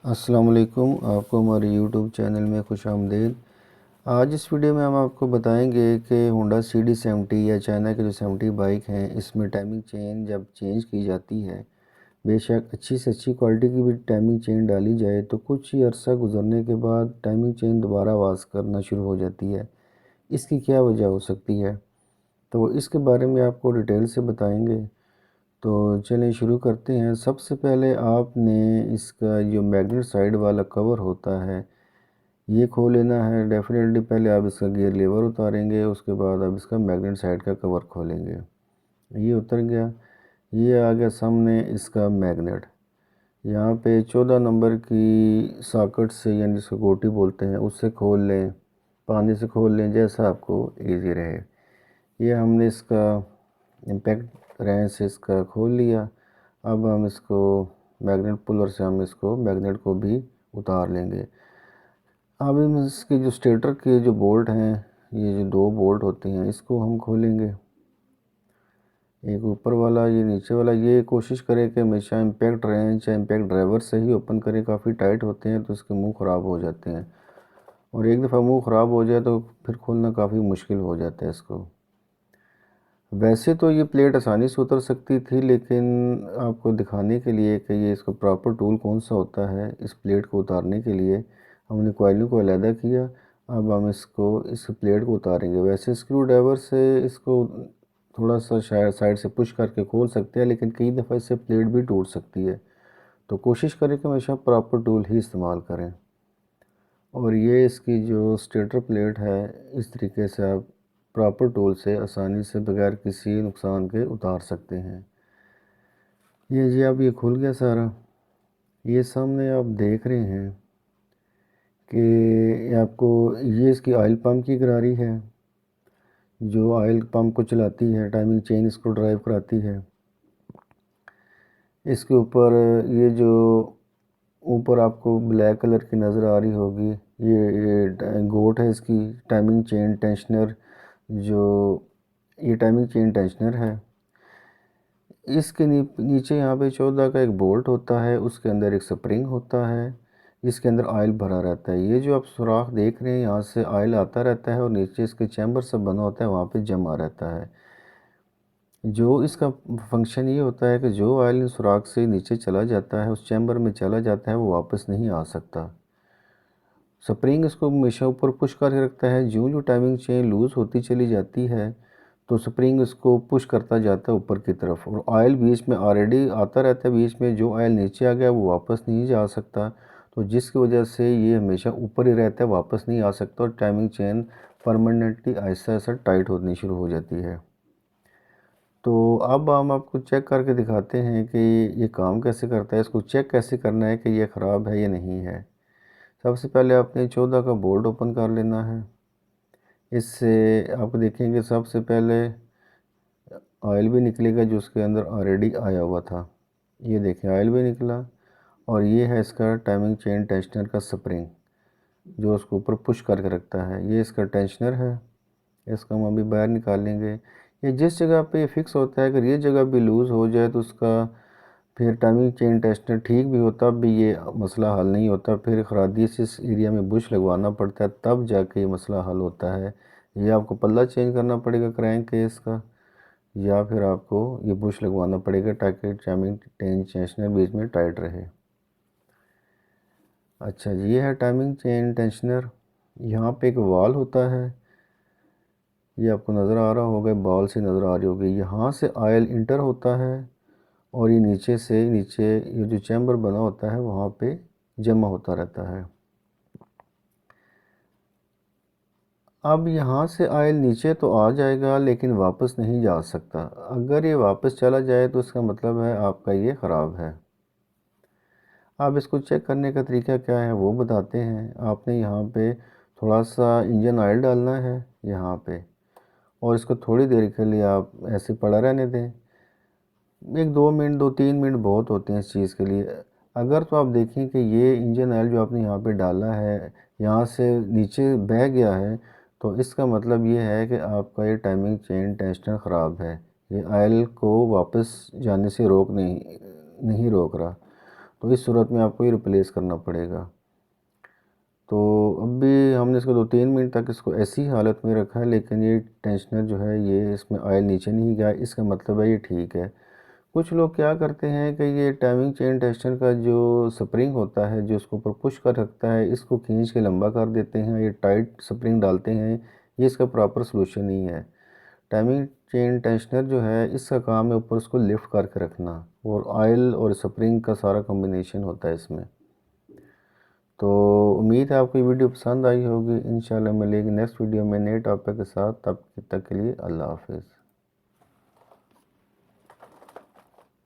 अस्सलाम वालेकुम। आपको हमारे यूट्यूब चैनल में खुश आमदीद। आज इस वीडियो में हम आपको बताएंगे कि होंडा CD70 या चाइना के जो 70 बाइक हैं, इसमें टाइमिंग चेन जब चेंज की जाती है, बेशक अच्छी से अच्छी क्वालिटी की भी टाइमिंग चेन डाली जाए तो कुछ ही अरसा गुजरने के बाद टाइमिंग चेन दोबारा आवाज़ करना शुरू हो जाती है। इसकी क्या वजह हो सकती है, तो इसके बारे में आपको डिटेल से बताएंगे। तो चलिए शुरू करते हैं। सबसे पहले आपने इसका जो मैग्नेट साइड वाला कवर होता है, ये खोल लेना है। डेफिनेटली पहले आप इसका गियर लीवर उतारेंगे, उसके बाद आप इसका मैग्नेट साइड का कवर खोलेंगे। ये उतर गया। ये आ गया सामने इसका मैग्नेट। यहाँ पे 14 नंबर की सॉकेट से, यानी जिसको गोटी बोलते हैं, उससे खोल लें, पानी से खोल लें, जैसा आपको ईजी रहे। ये हमने इसका इम्पैक्ट रेंच से इसका खोल लिया। अब हम इसको मैग्नेट पुलर से हम इसको मैग्नेट को भी उतार लेंगे। अब हम इसके जो स्टेटर के जो बोल्ट हैं, ये जो दो बोल्ट होते हैं, इसको हम खोलेंगे। एक ऊपर वाला, ये नीचे वाला। ये कोशिश करें कि हमेशा इम्पैक्ट रेंच या इम्पैक्ट ड्राइवर से ही ओपन करें। काफ़ी टाइट होते हैं तो इसके मुंह ख़राब हो जाते हैं, और एक दफ़ा मुंह ख़राब हो जाए तो फिर खोलना काफ़ी मुश्किल हो जाता है इसको। वैसे तो ये प्लेट आसानी से उतर सकती थी, लेकिन आपको दिखाने के लिए कि ये इसका प्रॉपर टूल कौन सा होता है इस प्लेट को उतारने के लिए, हमने कॉइलिंग को अलहदा किया। अब हम इस प्लेट को उतारेंगे। वैसे स्क्रू ड्राइवर से इसको थोड़ा सा शायद साइड से पुश करके खोल सकते हैं, लेकिन कई दफ़ा इससे प्लेट भी टूट सकती है। तो कोशिश करें कि हमेशा प्रॉपर टूल ही इस्तेमाल करें। और ये इसकी जो स्टेटर प्लेट है, इस तरीके से आप प्रॉपर टूल से आसानी से बगैर किसी नुकसान के उतार सकते हैं। ये जी अब ये खुल गया सारा। ये सामने आप देख रहे हैं कि आपको ये इसकी ऑयल पंप की गरारी है, जो ऑयल पंप को चलाती है, टाइमिंग चेन इसको ड्राइव कराती है। इसके ऊपर ये जो ऊपर आपको ब्लैक कलर की नज़र आ रही होगी, ये गोट है इसकी टाइमिंग चेन टेंशनर। जो ये टाइमिंग चेन टेंशनर है, इसके नीचे यहाँ पे 14 का एक बोल्ट होता है, उसके अंदर एक स्प्रिंग होता है जिसके अंदर ऑयल भरा रहता है। ये जो आप सुराख देख रहे हैं, यहाँ से ऑयल आता रहता है और नीचे इसके चैम्बर सब बना होता है, वहाँ पे जमा रहता है। जो इसका फंक्शन ये होता है कि जो ऑयल इन सुराख से नीचे चला जाता है, उस चैम्बर में चला जाता है, वो वापस नहीं आ सकता। स्प्रिंग इसको हमेशा ऊपर पुश करके रखता है। जो टाइमिंग चेन लूज़ होती चली जाती है, तो स्प्रिंग इसको पुश करता जाता है ऊपर की तरफ, और ऑयल बीच में ऑलरेडी आता रहता है। बीच में जो ऑयल नीचे आ गया वो वापस नहीं जा सकता, तो जिसकी वजह से ये हमेशा ऊपर ही रहता है, वापस नहीं आ सकता, और टाइमिंग चेन परमानेंटली ऐसा ऐसा टाइट होनी शुरू हो जाती है। तो अब हम आपको चेक करके दिखाते हैं कि ये काम कैसे करता है। इसको चेक कैसे करना है कि ये ख़राब है या नहीं है। सबसे पहले आपने 14 का बोल्ट ओपन कर लेना है। इससे आप देखेंगे सबसे पहले ऑयल भी निकलेगा जो उसके अंदर ऑलरेडी आया हुआ था। ये देखें, ऑयल भी निकला। और ये है इसका टाइमिंग चेन टेंशनर का स्प्रिंग, जो उसको ऊपर पुश करके रखता है। ये इसका टेंशनर है, इसको हम अभी बाहर निकालेंगे। ये जिस जगह पे ये फिक्स होता है, अगर ये जगह भी लूज़ हो जाए तो उसका फिर टाइमिंग चेन टेंशनर ठीक भी होता भी ये मसला हल नहीं होता। फिर खरादी से इस एरिया में बुश लगवाना पड़ता है, तब जाके ये मसला हल होता है। ये आपको पल्ला चेंज करना पड़ेगा क्रैंक केस का, या फिर आपको ये बुश लगवाना पड़ेगा ताकि टाइमिंग टेंशनर बीच में टाइट रहे। अच्छा जी, ये है टाइमिंग चेन टेंशनर। यहाँ पे एक वाल होता है, ये आपको नज़र आ रहा होगा, बॉल सी नज़र आ रही होगी। यहाँ से ऑयल इंटर होता है, और ये नीचे ये जो चैम्बर बना होता है वहाँ पे जमा होता रहता है। अब यहाँ से ऑयल नीचे तो आ जाएगा, लेकिन वापस नहीं जा सकता। अगर ये वापस चला जाए तो इसका मतलब है आपका ये ख़राब है। अब इसको चेक करने का तरीका क्या है वो बताते हैं। आपने यहाँ पे थोड़ा सा इंजन ऑयल डालना है यहाँ पे, और इसको थोड़ी देर के लिए आप ऐसे पड़ा रहने दें। 1-2 मिनट, 2-3 मिनट बहुत होते हैं इस चीज़ के लिए। अगर तो आप देखें कि ये इंजन ऑयल जो आपने यहाँ पे डाला है, यहाँ से नीचे बह गया है, तो इसका मतलब ये है कि आपका ये टाइमिंग चेन टेंशनर ख़राब है। ये ऑयल को वापस जाने से नहीं रोक रहा। तो इस सूरत में आपको ये रिप्लेस करना पड़ेगा। तो अभी हमने इसको 2-3 मिनट तक इसको ऐसी हालत में रखा है, लेकिन ये टेंशनर जो है ये इसमें ऑयल नीचे नहीं गया, इसका मतलब है ये ठीक है। कुछ लोग क्या करते हैं कि ये टाइमिंग चेन टेस्टर का जो स्प्रिंग होता है जो इसको ऊपर पुश कर रखता है, इसको खींच के लंबा कर देते हैं, ये टाइट स्प्रिंग डालते हैं। ये इसका प्रॉपर सोल्यूशन नहीं है। टाइमिंग चेन टेंशनर जो है इसका काम है ऊपर उसको लिफ्ट करके रखना, और ऑयल और स्प्रिंग का सारा कॉम्बिनेशन होता है इसमें। तो उम्मीद है आपको ये वीडियो पसंद आई होगी। इंशाल्लाह मिलेगी नेक्स्ट वीडियो में नए टॉपिक के साथ। तब तक के लिए अल्लाह हाफिज़।